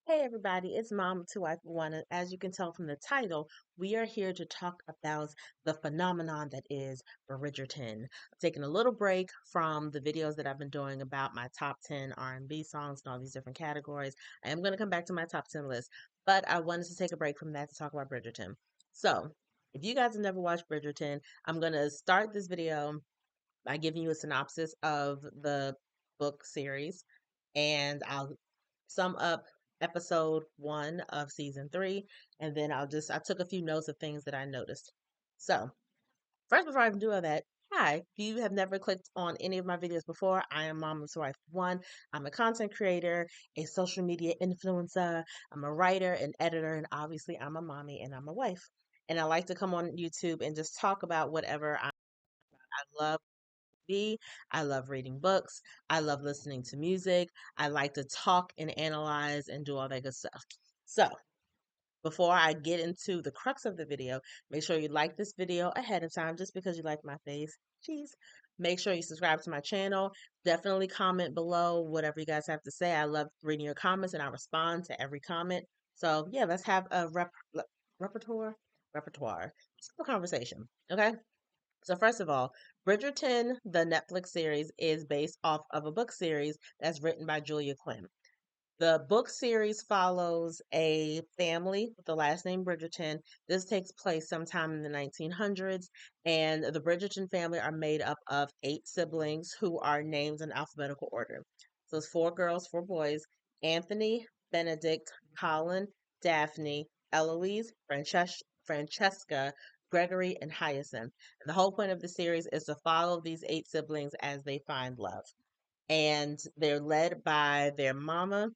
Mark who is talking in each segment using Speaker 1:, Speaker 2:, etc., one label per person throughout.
Speaker 1: Hey everybody, it's Mom to Wife One. And as you can tell from the title, we are here to talk about the phenomenon that is Bridgerton. I'm taking a little break from the videos that I've been doing about my top 10 R&B songs and all these different categories. I am going to come back to my top 10 list, but I wanted to take a break from that to talk about Bridgerton. So, if you guys have never watched Bridgerton, I'm going to start this video by giving you a synopsis of the book series, and I'll sum up episode one of season three, and then I took a few notes of things that I noticed. So, first, before I even do all that, hi, if you have never clicked on any of my videos before, I am Mama's Wife One. I'm a content creator, a social media influencer, I'm a writer, an editor, and obviously I'm a mommy and I'm a wife. And I like to come on YouTube and just talk about whatever I love be. I love reading books. I love listening to music. I like to talk and analyze and do all that good stuff. So, before I get into the crux of the video, make sure you like this video ahead of time just because you like my face. Jeez. Make sure you subscribe to my channel. Definitely comment below whatever you guys have to say. I love reading your comments and I respond to every comment. So, yeah, let's have a repertoire, repertoire, just a conversation. Okay. So first of all, Bridgerton, the Netflix series, is based off of a book series that's written by Julia Quinn. The book series follows a family with the last name Bridgerton. This takes place sometime in the 1900s, and the Bridgerton family are made up of eight siblings who are named in alphabetical order. So it's four girls, four boys: Anthony, Benedict, Colin, Daphne, Eloise, Francesca, Gregory, and Hyacinth. And the whole point of the series is to follow these eight siblings as they find love. And they're led by their mama,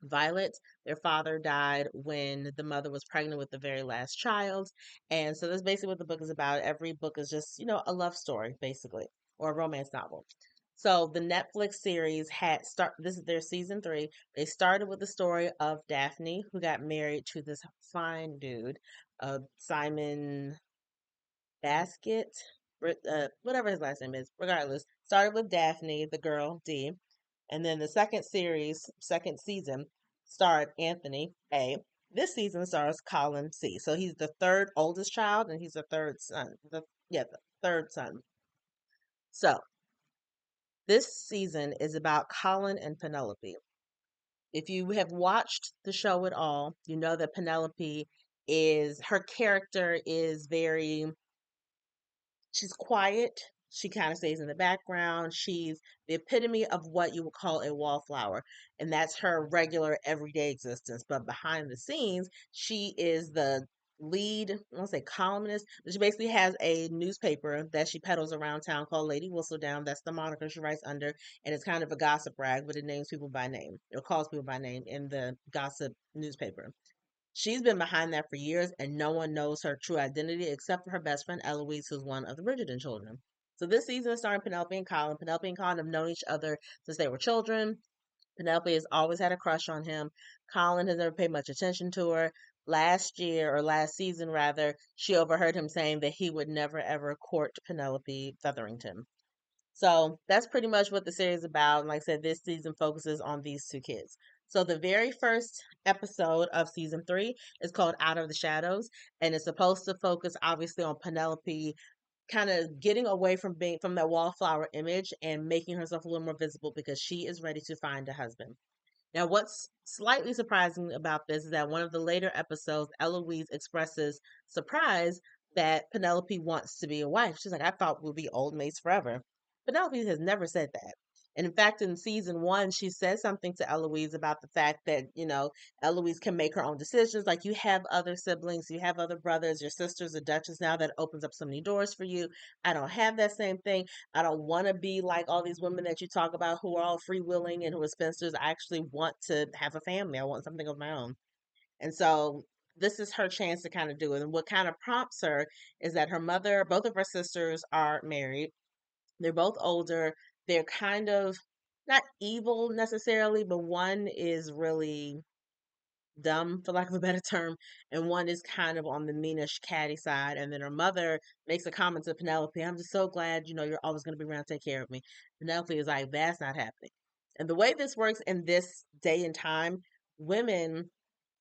Speaker 1: Violet. Their father died when the mother was pregnant with the very last child. And so that's basically what the book is about. Every book is just, a love story, basically, or a romance novel. So the Netflix series this is their season three. They started with the story of Daphne, who got married to this fine dude, Simon Basket, whatever his last name is, regardless. Started with Daphne, the girl, D. And then the second season, starred Anthony A. This season stars Colin C. So he's the third oldest child and he's the third son. The third son. So this season is about Colin and Penelope. If you have watched the show at all, you know that Penelope is her character is very she's quiet. She kind of stays in the background. She's the epitome of what you would call a wallflower. And that's her regular everyday existence. But behind the scenes, she is the lead, I won't say columnist, but she basically has a newspaper that she peddles around town called Lady Whistledown. That's the moniker she writes under. And it's kind of a gossip rag, but it names people by name or calls people by name in the gossip newspaper. She's been behind that for years, and no one knows her true identity except for her best friend Eloise, who's one of the Bridgerton children. So this season is starring Penelope and Colin. Penelope and Colin have known each other since they were children. Penelope has always had a crush on him. Colin has never paid much attention to her. Last year, or last season rather, she overheard him saying that he would never ever court Penelope Featherington. So that's pretty much what the series is about. And like I said, this season focuses on these two kids. So the very first episode of season three is called Out of the Shadows, and it's supposed to focus obviously on Penelope kind of getting away from being from that wallflower image and making herself a little more visible because she is ready to find a husband. Now, what's slightly surprising about this is that one of the later episodes, Eloise expresses surprise that Penelope wants to be a wife. She's like, I thought we'll be old maids forever. Penelope has never said that. And in fact, in season one, she says something to Eloise about the fact that, Eloise can make her own decisions. Like, you have other siblings, you have other brothers, your sister's a duchess now, that opens up so many doors for you. I don't have that same thing. I don't want to be like all these women that you talk about who are all freewheeling and who are spinsters. I actually want to have a family. I want something of my own. And so this is her chance to kind of do it. And what kind of prompts her is that her mother, both of her sisters are married. They're both older. They're kind of not evil necessarily, but one is really dumb, for lack of a better term, and one is kind of on the meanish, catty side. And then her mother makes a comment to Penelope, I'm just so glad, you're always going to be around to take care of me. Penelope is like, that's not happening. And the way this works in this day and time, women,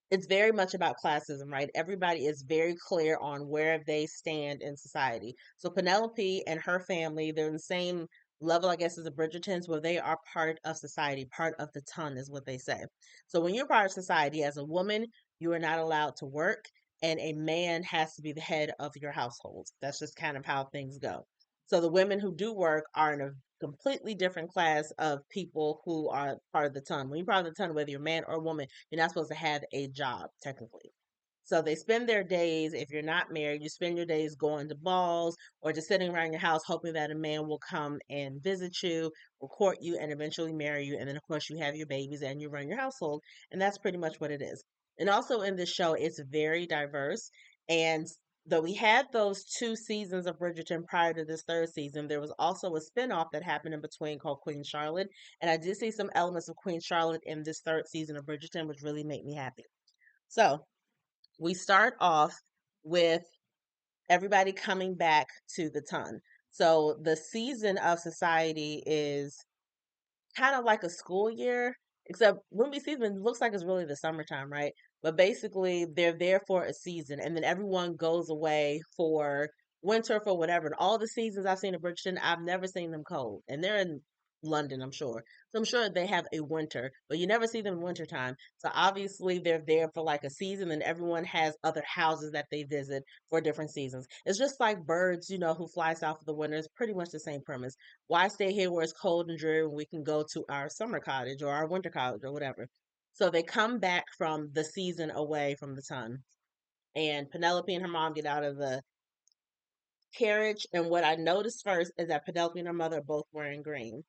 Speaker 1: it's very much about classism, right? Everybody is very clear on where they stand in society. So Penelope and her family, they're in the same level, I guess, as the Bridgertons, where they are part of society, part of the ton is what they say. So when you're part of society as a woman, you are not allowed to work, and a man has to be the head of your household. That's just kind of how things go. So the women who do work are in a completely different class of people who are part of the ton. When you're part of the ton, whether you're man or woman, you're not supposed to have a job, technically. So they spend their days, if you're not married, you spend your days going to balls or just sitting around your house hoping that a man will come and visit you or court you and eventually marry you. And then, of course, you have your babies and you run your household. And that's pretty much what it is. And also in this show, it's very diverse. And though we had those 2 seasons of Bridgerton prior to this third season, there was also a spinoff that happened in between called Queen Charlotte. And I did see some elements of Queen Charlotte in this third season of Bridgerton, which really made me happy. So we start off with everybody coming back to the ton. So the season of society is kind of like a school year, except when we see them, it looks like it's really the summertime, right? But basically, they're there for a season, and then everyone goes away for winter for whatever. And all the seasons I've seen in Bridgeton, I've never seen them cold, and they're in London, I'm sure. So I'm sure they have a winter, but you never see them in wintertime. So obviously, they're there for like a season, and everyone has other houses that they visit for different seasons. It's just like birds, who fly south for the winter. It's pretty much the same premise. Why stay here where it's cold and dreary when we can go to our summer cottage or our winter cottage or whatever? So they come back from the season away from the sun. And Penelope and her mom get out of the carriage. And what I noticed first is that Penelope and her mother are both wearing green.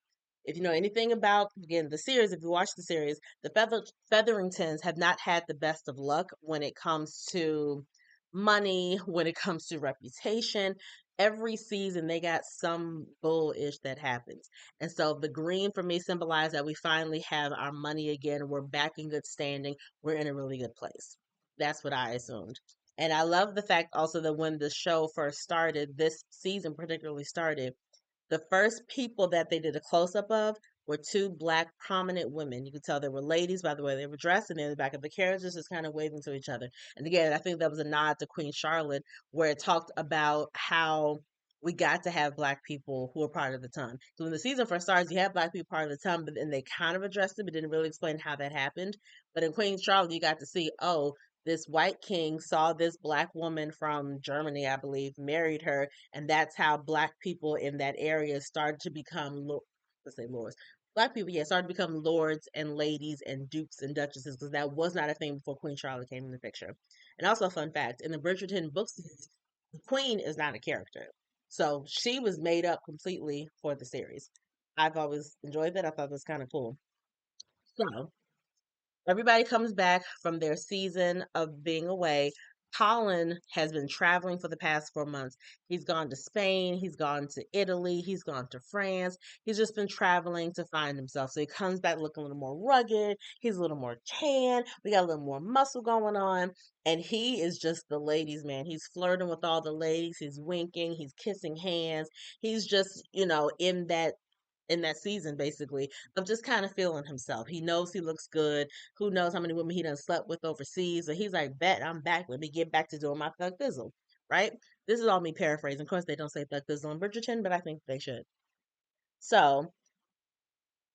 Speaker 1: If you know anything about, again, the series, if you watch the series, the Featheringtons have not had the best of luck when it comes to money, when it comes to reputation. Every season they got some bullish that happens. And so the green for me symbolized that we finally have our money again. We're back in good standing. We're in a really good place. That's what I assumed. And I love the fact also that when the show first started, this season particularly started, the first people that they did a close up of were two black prominent women. You could tell they were ladies by the way they were dressed, and in the back of the carriages just kind of waving to each other. And again, I think that was a nod to Queen Charlotte, where it talked about how we got to have black people who were part of the ton. So when the season first starts, you have black people part of the ton, but then they kind of addressed it, but didn't really explain how that happened. But in Queen Charlotte, you got to see, oh, this white king saw this black woman from Germany, I believe, married her, and that's how black people in that area started to become, let's say lords. Black people, yeah, started to become lords and ladies and dukes and duchesses because that was not a thing before Queen Charlotte came in the picture. And also, a fun fact: in the Bridgerton books, the Queen is not a character, so she was made up completely for the series. I've always enjoyed that. I thought it was kind of cool. So everybody comes back from their season of being away. Colin has been traveling for the past 4 months. He's gone to Spain, he's gone to Italy, he's gone to France. He's just been traveling to find himself. So he comes back looking a little more rugged, he's a little more tan, we got a little more muscle going on, and he is just the ladies' man. He's flirting with all the ladies, he's winking, he's kissing hands. He's just, in that season basically of just kind of feeling himself. He knows he looks good. Who knows how many women he done slept with overseas. So he's like, bet I'm back. Let me get back to doing my thug thizzle. Right? This is all me paraphrasing. Of course, they don't say thug thizzle in Bridgerton, but I think they should. So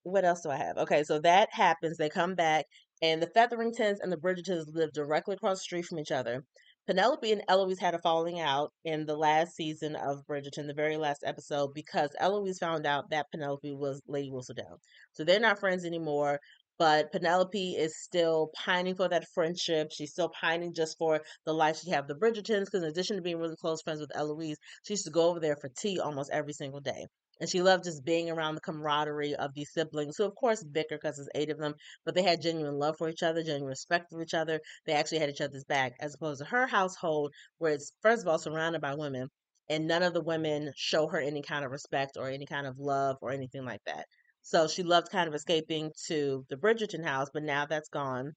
Speaker 1: what else do I have? Okay, so that happens. They come back, and the Featheringtons and the Bridgertons live directly across the street from each other. Penelope and Eloise had a falling out in the last season of Bridgerton, the very last episode, because Eloise found out that Penelope was Lady Whistledown. So they're not friends anymore. But Penelope is still pining for that friendship. She's still pining just for the life she had with the Bridgertons, because in addition to being really close friends with Eloise, she used to go over there for tea almost every single day. And she loved just being around the camaraderie of these siblings, who, of course, bicker because there's 8 of them, but they had genuine love for each other, genuine respect for each other. They actually had each other's back, as opposed to her household, where it's, first of all, surrounded by women, and none of the women show her any kind of respect or any kind of love or anything like that. So she loved kind of escaping to the Bridgerton house, but now that's gone.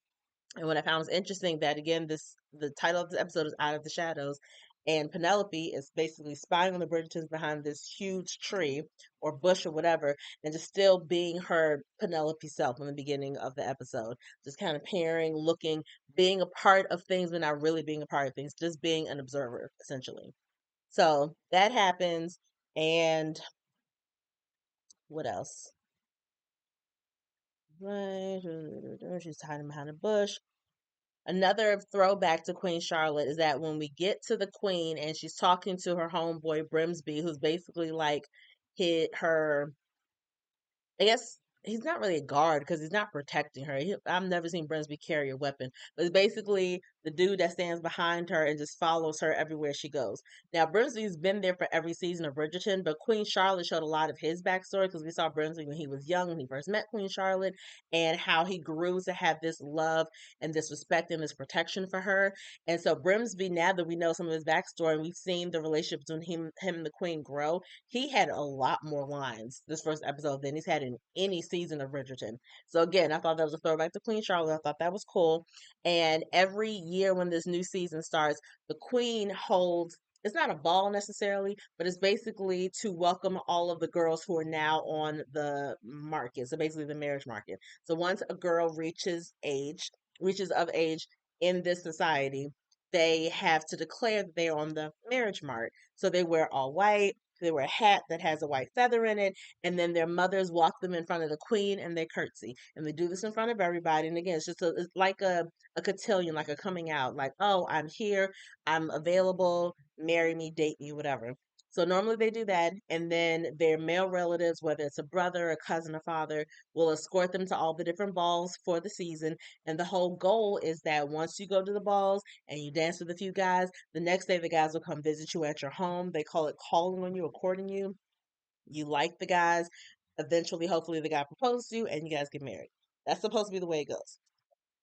Speaker 1: And what I found was interesting that again, the title of the episode is Out of the Shadows. And Penelope is basically spying on the Bridgertons behind this huge tree or bush or whatever, and just still being her Penelope self in the beginning of the episode. Just kind of peering, looking, being a part of things, but not really being a part of things, just being an observer, essentially. So that happens. And what else? Right, she's hiding behind a bush. Another throwback to Queen Charlotte is that when we get to the Queen and she's talking to her homeboy Brimsby, who's basically like hit her, I guess he's not really a guard because he's not protecting her. I've never seen Brimsby carry a weapon, but it's basically the dude that stands behind her and just follows her everywhere she goes. Now, Brimsby's been there for every season of Bridgerton, but Queen Charlotte showed a lot of his backstory because we saw Brimsby when he was young, when he first met Queen Charlotte, and how he grew to have this love and this respect and this protection for her. And so, Brimsby, now that we know some of his backstory and we've seen the relationship between him and the Queen grow, he had a lot more lines this first episode than he's had in any season of Bridgerton. So again, I thought that was a throwback to Queen Charlotte. I thought that was cool. And every year when this new season starts, the Queen holds, it's not a ball necessarily, but it's basically to welcome all of the girls who are now on the market. So basically the marriage market. So once a girl reaches of age in this society, they have to declare that they're on the marriage mart. So they wear all white, they wear a hat that has a white feather in it, and then their mothers walk them in front of the queen and they curtsy. And they do this in front of everybody. And again, it's like a cotillion, like a coming out, like, oh, I'm here, I'm available, marry me, date me, whatever. So normally they do that, and then their male relatives, whether it's a brother, a cousin, a father, will escort them to all the different balls for the season. And the whole goal is that once you go to the balls and you dance with a few guys, the next day the guys will come visit you at your home. They call it calling on you or courting you. You like the guys. Eventually, hopefully, the guy proposes to you and you guys get married. That's supposed to be the way it goes.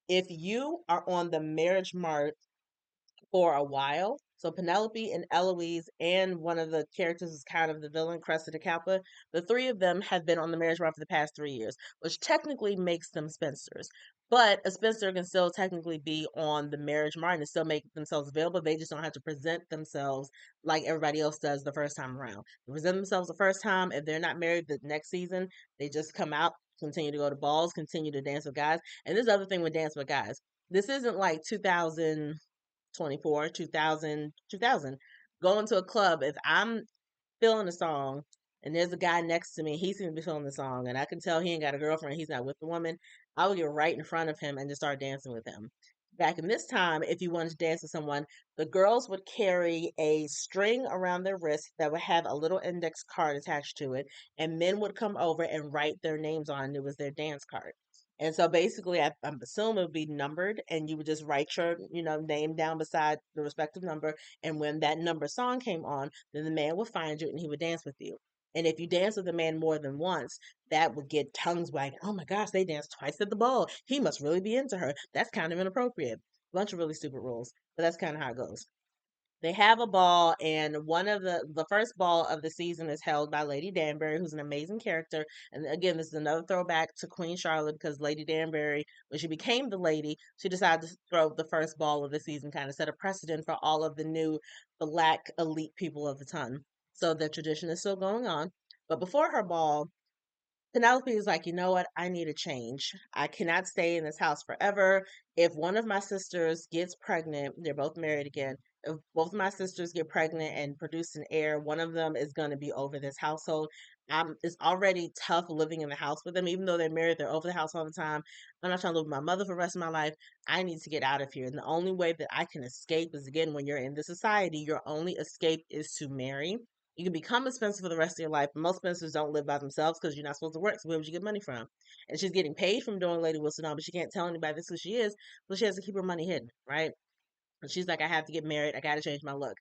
Speaker 1: If you are on the marriage mart for a while. So Penelope and Eloise and one of the characters is kind of the villain, Cressida Kappa. The three of them have been on the marriage run for the past 3 years, which technically makes them spinsters. But a spinster can still technically be on the marriage mart and still make themselves available. They just don't have to present themselves like everybody else does the first time around. They present themselves the first time. If they're not married the next season, they just come out, continue to go to balls, continue to dance with guys. And this other thing with dance with guys. This isn't like 2024, 2000. Going to a club, if I'm feeling a song and there's a guy next to me, he seems to be feeling the song, and I can tell he ain't got a girlfriend, he's not with the woman, I would get right in front of him and just start dancing with him. Back in this time, if you wanted to dance with someone, the girls would carry a string around their wrist that would have a little index card attached to it, and men would come over and write their names on it. It was their dance card. And so basically, I'm assuming it would be numbered, and you would just write your, name down beside the respective number. And when that number song came on, then the man would find you and he would dance with you. And if you dance with a man more than once, that would get tongues wagging. Oh my gosh, they danced twice at the ball. He must really be into her. That's kind of inappropriate. Bunch of really stupid rules, but that's kind of how it goes. They have a ball, and one of the first ball of the season is held by Lady Danbury, who's an amazing character. And again, this is another throwback to Queen Charlotte because Lady Danbury, when she became the lady, she decided to throw the first ball of the season, kind of set a precedent for all of the new black elite people of the time. So the tradition is still going on. But before her ball, Penelope is like, you know what? I need a change. I cannot stay in this house forever. If one of my sisters gets pregnant, they're both married again. If both of my sisters get pregnant and produce an heir, one of them is going to be over this household. It's already tough living in the house with them, even though they're married, they're over the house all the time. I'm not trying to live with my mother for the rest of my life. I need to get out of here. And the only way that I can escape is, again, when you're in this society, your only escape is to marry. You can become a Spencer for the rest of your life, but most Spencers don't live by themselves because you're not supposed to work. So where would you get money from? And she's getting paid from doing Lady Wilson on, but she can't tell anybody this is who she is, so she has to keep her money hidden, right? And she's like, I have to get married. I got to change my look.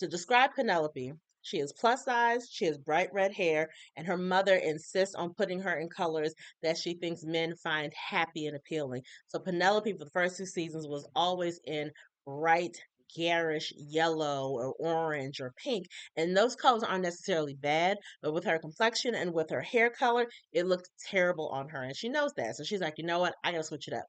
Speaker 1: To describe Penelope, she is plus size, she has bright red hair, and her mother insists on putting her in colors that she thinks men find happy and appealing. So Penelope, for the first two seasons, was always in bright, garish yellow or orange or pink. And those colors aren't necessarily bad, but with her complexion and with her hair color, it looked terrible on her. And she knows that. So she's like, you know what? I gotta switch it up.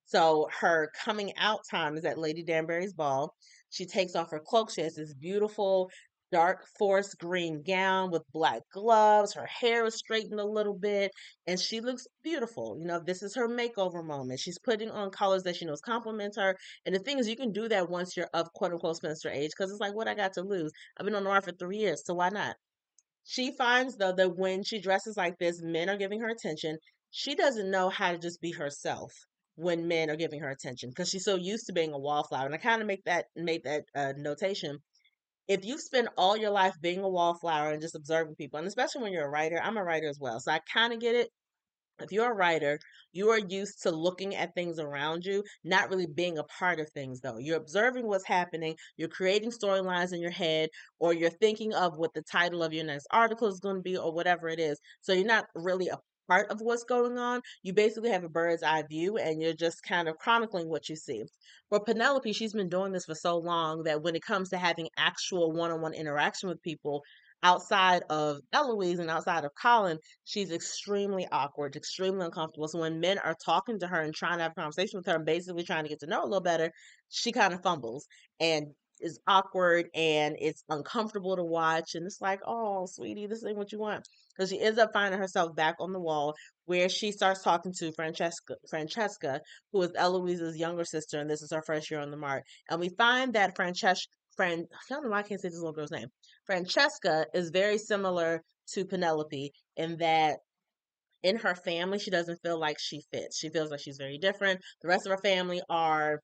Speaker 1: So her coming out time is at Lady Danbury's ball. She takes off her cloak. She has this beautiful dark forest green gown with black gloves. Her hair is straightened a little bit, and she looks beautiful. This is her makeover moment. She's putting on colors that she knows complement her. And the thing is, you can do that once you're of quote unquote spinster age, because it's like, what I got to lose? I've been on the market for 3 years, so why not? She finds, though, that when she dresses like this, men are giving her attention. She doesn't know how to just be herself when men are giving her attention because she's so used to being a wallflower. And I kind of make that notation. If you spend all your life being a wallflower and just observing people, and especially when you're a writer, I'm a writer as well, so I kind of get it. If you're a writer, you are used to looking at things around you, not really being a part of things, though. You're observing what's happening, you're creating storylines in your head, or you're thinking of what the title of your next article is going to be, or whatever it is. So you're not really a part of what's going on. You basically have a bird's eye view, and you're just kind of chronicling what you see. For Penelope, she's been doing this for so long that when it comes to having actual one on one interaction with people, outside of Eloise and outside of Colin, she's extremely awkward, extremely uncomfortable. So when men are talking to her and trying to have a conversation with her and basically trying to get to know her a little better, she kind of fumbles and is awkward and it's uncomfortable to watch. And it's like, oh, sweetie, this ain't what you want. So she ends up finding herself back on the wall where she starts talking to Francesca, who is Eloise's younger sister, and this is her first year on the mark. And we find that I don't know why I can't say this little girl's name. Francesca is very similar to Penelope in that in her family, she doesn't feel like she fits. She feels like she's very different. The rest of her family are,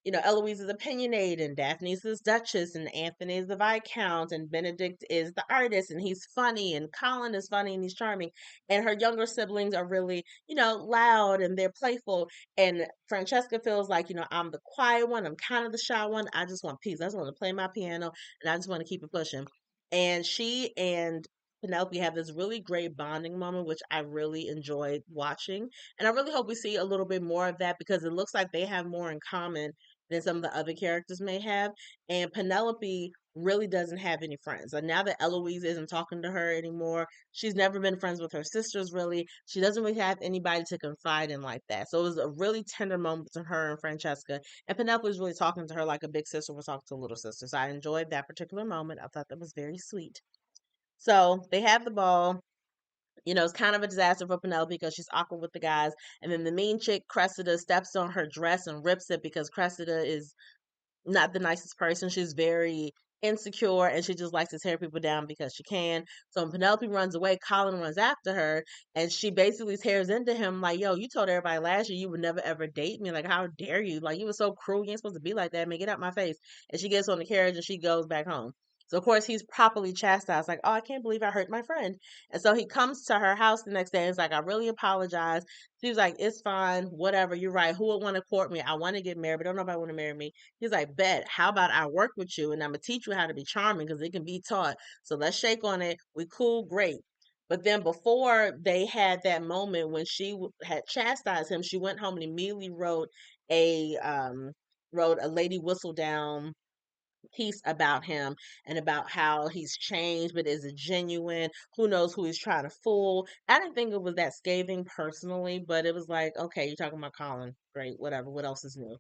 Speaker 1: Eloise is opinionated, and Daphne's is Duchess, and Anthony is the Viscount, and Benedict is the artist, and he's funny, and Colin is funny, and he's charming. And her younger siblings are really, loud and they're playful. And Francesca feels like, I'm the quiet one, I'm kind of the shy one. I just want peace. I just want to play my piano, and I just want to keep it pushing. And she and Penelope have this really great bonding moment, which I really enjoyed watching. And I really hope we see a little bit more of that because it looks like they have more in common than some of the other characters may have. And Penelope really doesn't have any friends. And now that Eloise isn't talking to her anymore, she's never been friends with her sisters, really. She doesn't really have anybody to confide in like that. So it was a really tender moment to her and Francesca. And Penelope was really talking to her like a big sister was talking to a little sister. So I enjoyed that particular moment. I thought that was very sweet. So they have the ball. It's kind of a disaster for Penelope because she's awkward with the guys. And then the mean chick, Cressida, steps on her dress and rips it because Cressida is not the nicest person. She's very insecure and she just likes to tear people down because she can. So when Penelope runs away, Colin runs after her and she basically tears into him like, yo, you told everybody last year you would never ever date me. Like, how dare you? Like, you were so cruel. You ain't supposed to be like that. Man, get out my face. And she gets on the carriage and she goes back home. So of course he's properly chastised, like, oh, I can't believe I hurt my friend. And so he comes to her house the next day and is like, I really apologize. She was like, it's fine, whatever, you're right. Who would want to court me? I want to get married, but don't nobody want to marry me. He's like, bet. How about I work with you and I'm gonna teach you how to be charming because it can be taught. So let's shake on it. We cool, great. But then before they had that moment when she had chastised him, she went home and immediately wrote a Lady Whistledown piece about him and about how he's changed, but is it genuine? Who knows who he's trying to fool? I didn't think it was that scathing personally, but it was like, okay, you're talking about Colin. Great, whatever. What else is new?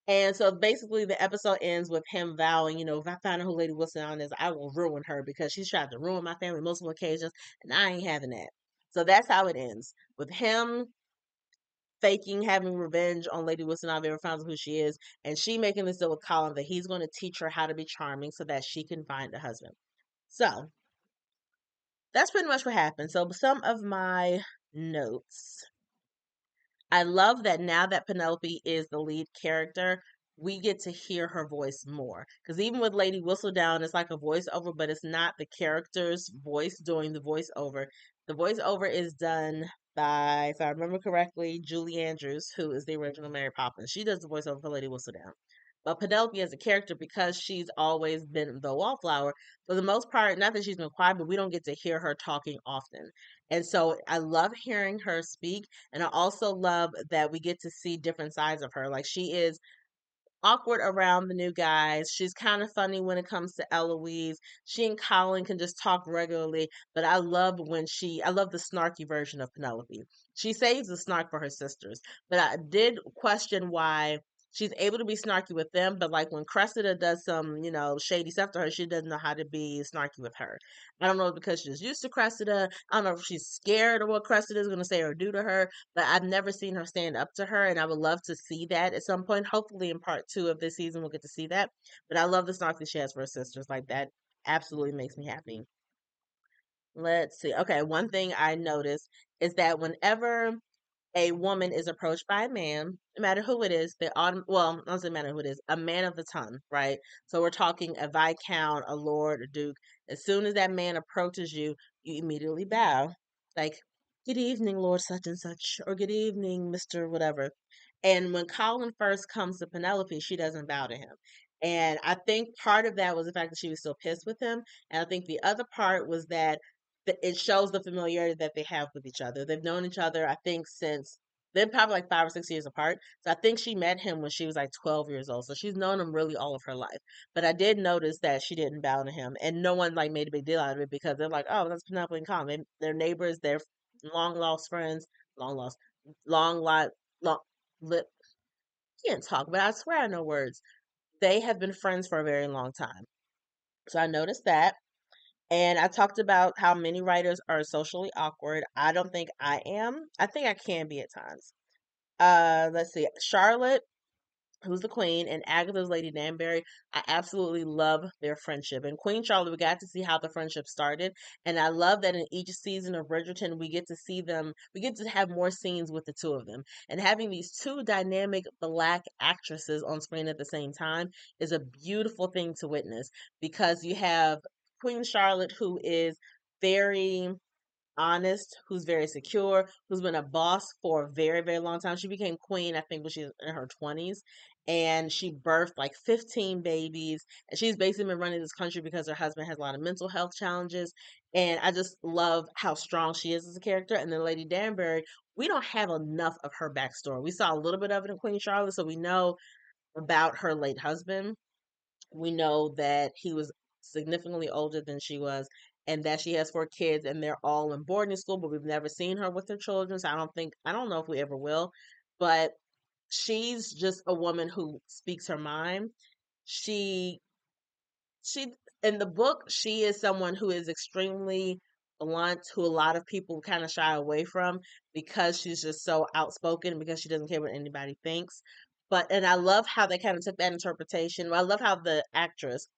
Speaker 1: And so basically, the episode ends with him vowing, if I find out who Lady Wilson is, I will ruin her because she's tried to ruin my family multiple occasions, and I ain't having that. So that's how it ends with him faking having revenge on Lady Wilson. I've ever found out who she is, and she making this deal with Colin that he's going to teach her how to be charming so that she can find a husband. So that's pretty much what happened. So some of my notes. I love that now that Penelope is the lead character, we get to hear her voice more. Because even with Lady Whistledown, it's like a voiceover, but it's not the character's voice doing the voiceover. The voiceover is done by, if I remember correctly, Julie Andrews, who is the original Mary Poppins. She does the voiceover for Lady Whistledown. But Penelope as a character, because she's always been the wallflower, for the most part, not that she's been quiet, but we don't get to hear her talking often. And so I love hearing her speak. And I also love that we get to see different sides of her. Like she is awkward around the new guys. She's kind of funny when it comes to Eloise. She and Colin can just talk regularly, but I love the snarky version of Penelope. She saves the snark for her sisters, but I did question why she's able to be snarky with them, but like when Cressida does some, shady stuff to her, she doesn't know how to be snarky with her. I don't know if because she's used to Cressida. I don't know if she's scared of what Cressida is going to say or do to her, but I've never seen her stand up to her, and I would love to see that at some point. Hopefully, in part two of this season, we'll get to see that. But I love the snark that she has for her sisters. Like that absolutely makes me happy. Let's see. Okay, one thing I noticed is that whenever a woman is approached by a man, no matter who it is, well, I don't say matter who it is, a man of the ton, right? So we're talking a viscount, a lord, a duke. As soon as that man approaches you, you immediately bow. Like, good evening, Lord such and such, or good evening, Mr. Whatever. And when Colin first comes to Penelope, she doesn't bow to him. And I think part of that was the fact that she was still pissed with him. And I think the other part was that it shows the familiarity that they have with each other. They've known each other, I think, since they're probably like 5 or 6 years apart. So I think she met him when she was like 12 years old. So she's known him really all of her life. But I did notice that she didn't bow to him, and no one like made a big deal out of it because they're like, oh, that's Penelope and Colin. They're neighbors. They're long lost friends. Long lost, long lot, long. Lip. Can't talk, but I swear I know words. They have been friends for a very long time. So I noticed that. And I talked about how many writers are socially awkward. I don't think I am. I think I can be at times. Let's see. Charlotte, who's the queen, and Agatha's Lady Danbury. I absolutely love their friendship. And Queen Charlotte, we got to see how the friendship started. And I love that in each season of Bridgerton, we get to see them, we get to have more scenes with the two of them. And having these two dynamic black actresses on screen at the same time is a beautiful thing to witness because you have Queen Charlotte, who is very honest, who's very secure, who's been a boss for a very, very long time. She became queen, I think, when she was in her 20s, and she birthed like 15 babies. And she's basically been running this country because her husband has a lot of mental health challenges. And I just love how strong she is as a character. And then Lady Danbury, we don't have enough of her backstory. We saw a little bit of it in Queen Charlotte, so we know about her late husband. We know that he was significantly older than she was and that she has 4 kids and they're all in boarding school, but we've never seen her with her children. So I don't know if we ever will, but she's just a woman who speaks her mind. She, she, in the book, she is someone who is extremely blunt, who a lot of people kind of shy away from because she's just so outspoken, because she doesn't care what anybody thinks. And I love how they kind of took that interpretation. I love how the actress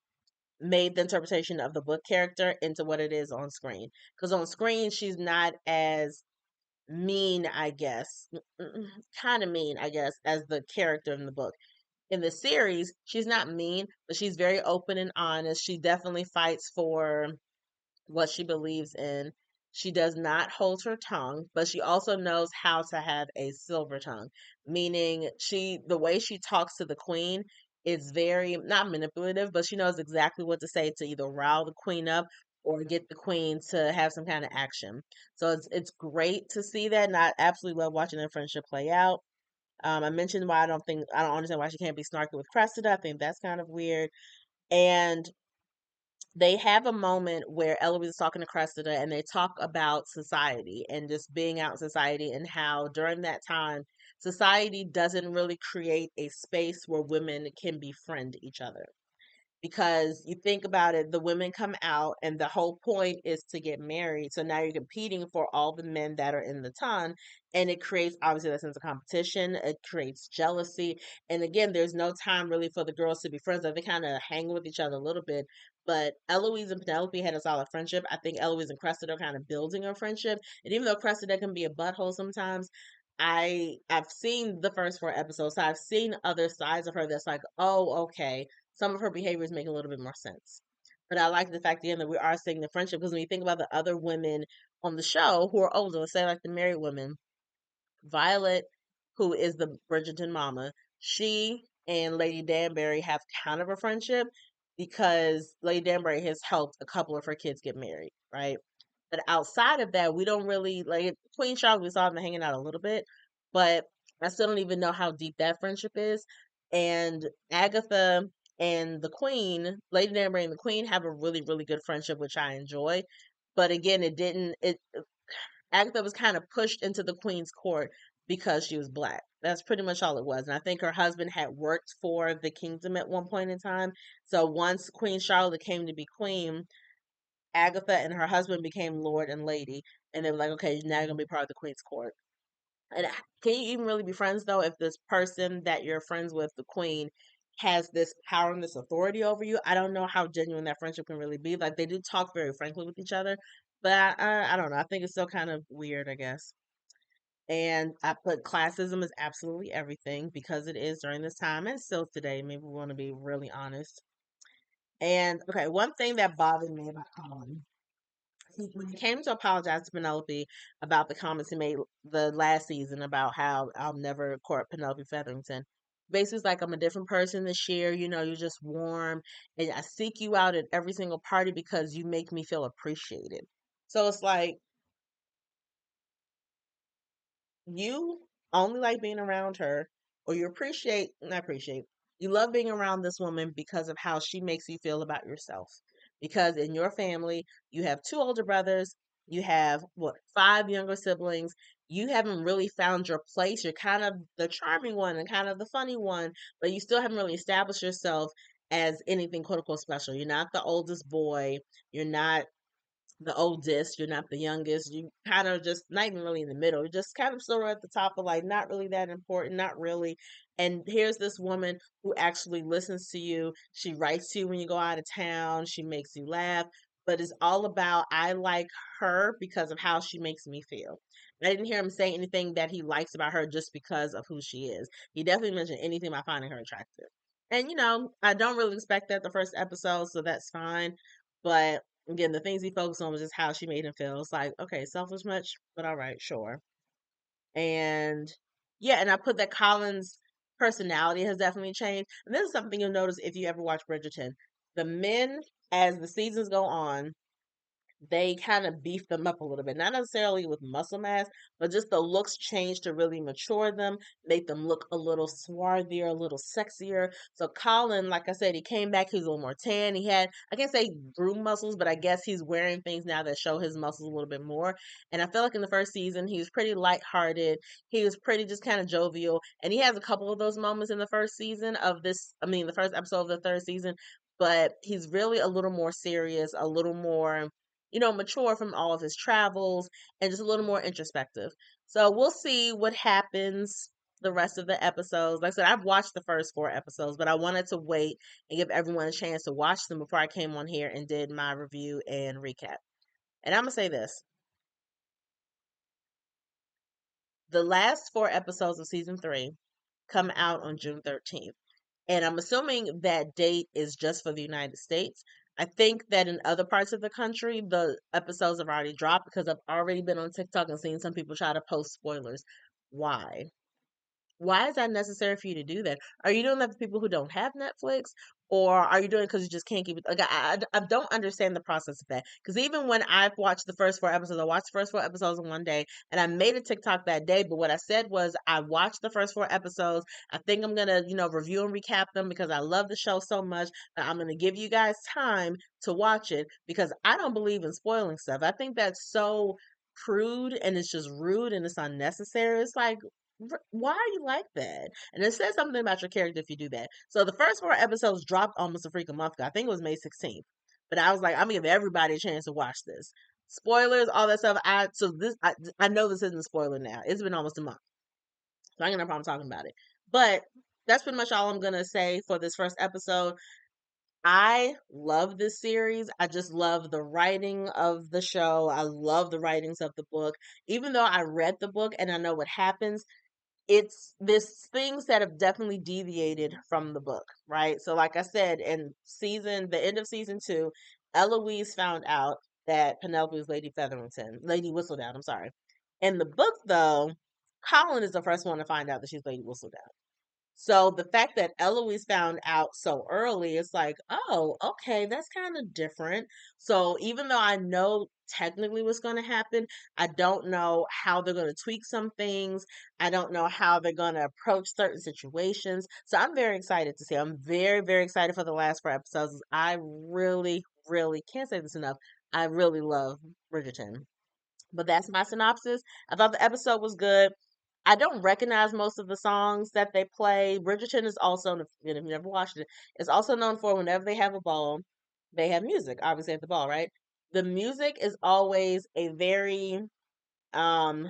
Speaker 1: made the interpretation of the book character into what it is on screen. Because on screen, she's not as mean, I guess, kind of mean, I guess, as the character in the book. In the series, she's not mean, but she's very open and honest. She definitely fights for what she believes in. She does not hold her tongue, but she also knows how to have a silver tongue, meaning the way she talks to the queen is very not manipulative, but she knows exactly what to say to either rile the queen up or get the queen to have some kind of action. So it's great to see that, and I absolutely love watching their friendship play out. I mentioned why I don't understand why she can't be snarky with Cressida. I think that's kind of weird. And they have a moment where Eloise is talking to Cressida and they talk about society and just being out in society and how during that time, society doesn't really create a space where women can befriend each other because you think about it, the women come out and the whole point is to get married. So now you're competing for all the men that are in the ton, and it creates obviously that sense of competition. It creates jealousy. And again, there's no time really for the girls to be friends. Like, they kind of hang with each other a little bit. But Eloise and Penelope had a solid friendship. I think Eloise and Cressida are kind of building a friendship. And even though Cressida can be a butthole sometimes, I've seen the first 4 episodes, so I've seen other sides of her that's like, oh, okay, some of her behaviors make a little bit more sense. But I like the fact again that we are seeing the friendship because when you think about the other women on the show who are older, let's say like the married women, Violet, who is the Bridgerton mama, she and Lady Danbury have kind of a friendship because Lady Danbury has helped a couple of her kids get married, right? But outside of that, we don't really like Queen Charlotte. We saw them hanging out a little bit, but I still don't even know how deep that friendship is. And Agatha and the Queen, Lady Danbury and the Queen, have a really, really good friendship, which I enjoy. But again, it didn't. It Agatha was kind of pushed into the Queen's court because she was black. That's pretty much all it was. And I think her husband had worked for the kingdom at one point in time. So once Queen Charlotte came to be queen, Agatha and her husband became Lord and Lady. And they were like, okay, now you're going to be part of the Queen's court. And can you even really be friends though if this person that you're friends with, the queen, has this power and this authority over you? I don't know how genuine that friendship can really be. Like they do talk very frankly with each other, but I don't know. I think it's still kind of weird, I guess. And I put classism is absolutely everything because it is during this time and still today. Maybe we want to be really honest. And okay, one thing that bothered me about Colin, when he came to apologize to Penelope about the comments he made the last season about how I'll never court Penelope Featherington. Basically, it's like I'm a different person this year. You know, you're just warm, and I seek you out at every single party because you make me feel appreciated. So it's like you only like being around her, or you appreciate, not appreciate, you love being around this woman because of how she makes you feel about yourself. Because in your family, you have two older brothers, you have what, five younger siblings. You haven't really found your place. You're kind of the charming one and kind of the funny one, but you still haven't really established yourself as anything quote unquote special. You're not the oldest boy. You're not the oldest, you're not the youngest, you kind of just not even really in the middle. You're just kind of sort of at the top of like not really that important, not really. And here's this woman who actually listens to you. She writes to you when you go out of town, she makes you laugh, but it's all about I like her because of how she makes me feel. I didn't hear him say anything that he likes about her just because of who she is. He definitely mentioned anything about finding her attractive. And I don't really expect that the first episode, so that's fine. But again, the things he focused on was just how she made him feel. It's like, okay, selfish much, but all right, sure. And yeah, and I put that Colin's personality has definitely changed. And this is something you'll notice if you ever watch Bridgerton. The men, as the seasons go on, they kind of beef them up a little bit. Not necessarily with muscle mass, but just the looks change to really mature them, make them look a little swarthier, a little sexier. So Colin, like I said, he came back, he was a little more tan. He had, I can't say grew muscles, but I guess he's wearing things now that show his muscles a little bit more. And I feel like in the first season, he was pretty lighthearted. He was pretty just kind of jovial. And he has a couple of those moments in the first season of this, I mean, the first episode of the third season, but he's really a little more serious, a little more mature from all of his travels and just a little more introspective. So we'll see what happens the rest of the episodes. Like I said, I've watched the first four episodes, but I wanted to wait and give everyone a chance to watch them before I came on here and did my review and recap. And I'm going to say this. The last four episodes of season three come out on June 13th. And I'm assuming that date is just for the United States. I think that in other parts of the country, the episodes have already dropped because I've already been on TikTok and seen some people try to post spoilers. Why? Why is that necessary for you to do that? Are you doing that for people who don't have Netflix? Or are you doing it because you just can't keep it? Like, I don't understand the process of that. Because even when I've watched the first four episodes, I watched the first four episodes in one day and I made a TikTok that day. But what I said was, I watched the first four episodes. I think I'm going to, review and recap them because I love the show so much that I'm going to give you guys time to watch it because I don't believe in spoiling stuff. I think that's so prude and it's just rude and it's unnecessary. It's like, why are you like that? And it says something about your character if you do that. So the first four episodes dropped almost a freaking month ago. I think it was May 16th. But I was like, I'm gonna give everybody a chance to watch this. Spoilers, all that stuff. I know this isn't a spoiler now. It's been almost a month. So I ain't got no problem talking about it. But that's pretty much all I'm gonna say for this first episode. I love this series. I just love the writing of the show. I love the writings of the book. Even though I read the book and I know what happens, it's this things that have definitely deviated from the book, right? So like I said, the end of season two, Eloise found out that Penelope was Lady Whistledown, I'm sorry. In the book though, Colin is the first one to find out that she's Lady Whistledown. So the fact that Eloise found out so early, it's like, oh, okay, that's kind of different. So even though I know technically what's going to happen, I don't know how they're going to tweak some things. I don't know how they're going to approach certain situations. So I'm very excited to see. I'm very, very excited for the last 4 episodes. I really, really can't say this enough. I really love Bridgerton. But that's my synopsis. I thought the episode was good. I don't recognize most of the songs that they play. Bridgerton is also, and if you never watched it, it's also known for whenever they have a ball, they have music, obviously at the ball, right? The music is always a very um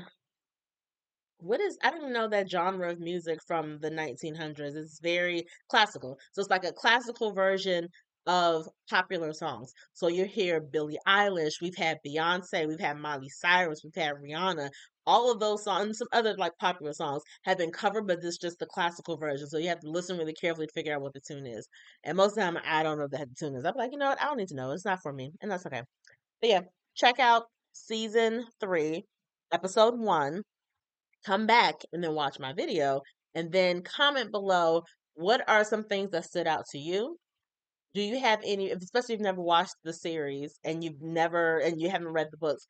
Speaker 1: what is I don't even know that genre of music from the 1900s. It's very classical. So it's like a classical version of popular songs. So you hear Billie Eilish, we've had Beyonce, we've had Miley Cyrus, we've had Rihanna. All of those songs and some other like popular songs have been covered, but this is just the classical version. So you have to listen really carefully to figure out what the tune is. And most of the time I don't know what the tune is. I'm like, you know what? I don't need to know. It's not for me. And that's okay. But yeah, check out season 3, episode 1, come back and then watch my video and then comment below what are some things that stood out to you. Do you have any, especially if you've never watched the series and you haven't read the books,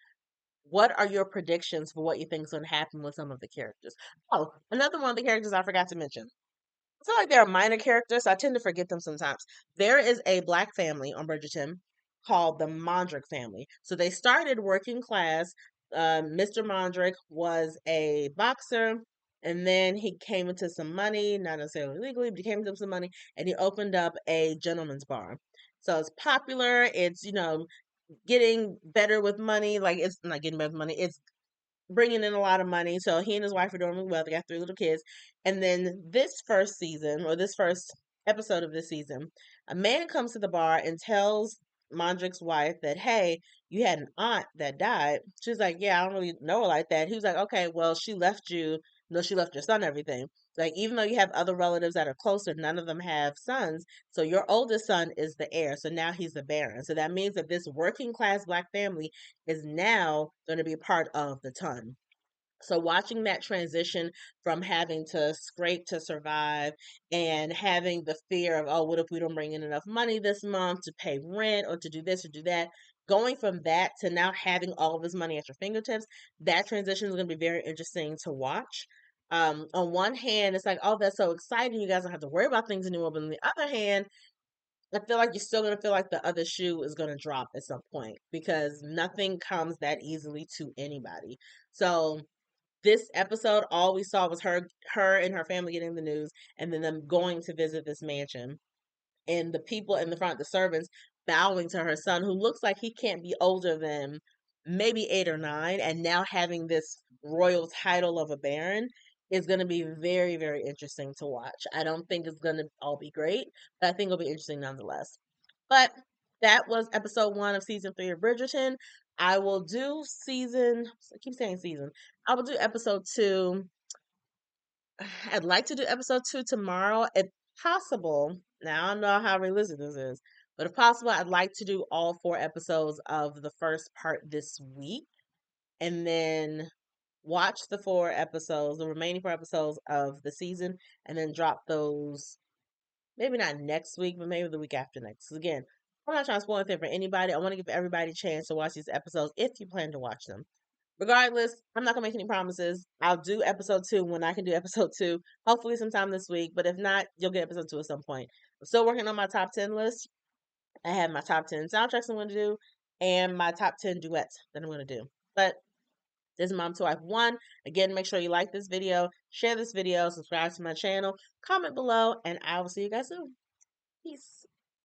Speaker 1: what are your predictions for what you think is going to happen with some of the characters? Oh, another one of the characters I forgot to mention. I feel like they're minor characters, so I tend to forget them sometimes. There is a black family on Bridgerton called the Mondrick family. So they started working class. Mr. Mondrick was a boxer, and then he came into some money, not necessarily legally, but he came into some money, and he opened up a gentleman's bar. So it's popular. It's, getting better with money. Like, it's not getting better with money. It's bringing in a lot of money. So he and his wife are doing really well. They got 3 little kids. And then this first season, or this first episode of this season, a man comes to the bar and tells Mondrick's wife that, hey, you had an aunt that died. She's like, yeah, I don't really know her like that. He was like, okay, well, she left you. No, she left your son everything. Like, even though you have other relatives that are closer, none of them have sons. So your oldest son is the heir. So now he's the baron. So that means that this working class black family is now going to be a part of the ton. So watching that transition from having to scrape to survive and having the fear of, oh, what if we don't bring in enough money this month to pay rent or to do this or do that? Going from that to now having all of this money at your fingertips, that transition is going to be very interesting to watch. On one hand, it's like, oh, that's so exciting. You guys don't have to worry about things anymore. But on the other hand, I feel like you're still gonna feel like the other shoe is gonna drop at some point because nothing comes that easily to anybody. So this episode, all we saw was her and her family getting the news, and then them going to visit this mansion, and the people in the front, the servants, bowing to her son, who looks like he can't be older than maybe 8 or 9, and now having this royal title of a baron is going to be very, very interesting to watch. I don't think it's going to all be great, but I think it'll be interesting nonetheless. But that was episode 1 of season 3 of Bridgerton. I will do I keep saying season. I will do episode 2. I'd like to do episode 2 tomorrow, if possible. Now, I don't know how realistic this is, but if possible, I'd like to do all 4 episodes of the first part this week and then watch the 4 episodes, the remaining 4 episodes of the season, and then drop those maybe not next week, but maybe the week after next. 'Cause again, I'm not trying to spoil anything for anybody. I want to give everybody a chance to watch these episodes if you plan to watch them. Regardless, I'm not gonna make any promises. I'll do episode 2 when I can do episode 2, hopefully sometime this week. But if not, you'll get episode 2 at some point. I'm still working on my top 10 list. I have my top 10 soundtracks I'm gonna do and my top 10 duets that I'm gonna do. But this is Mom to Wife 1. Again, make sure you like this video, share this video, subscribe to my channel, comment below, and I will see you guys soon. Peace.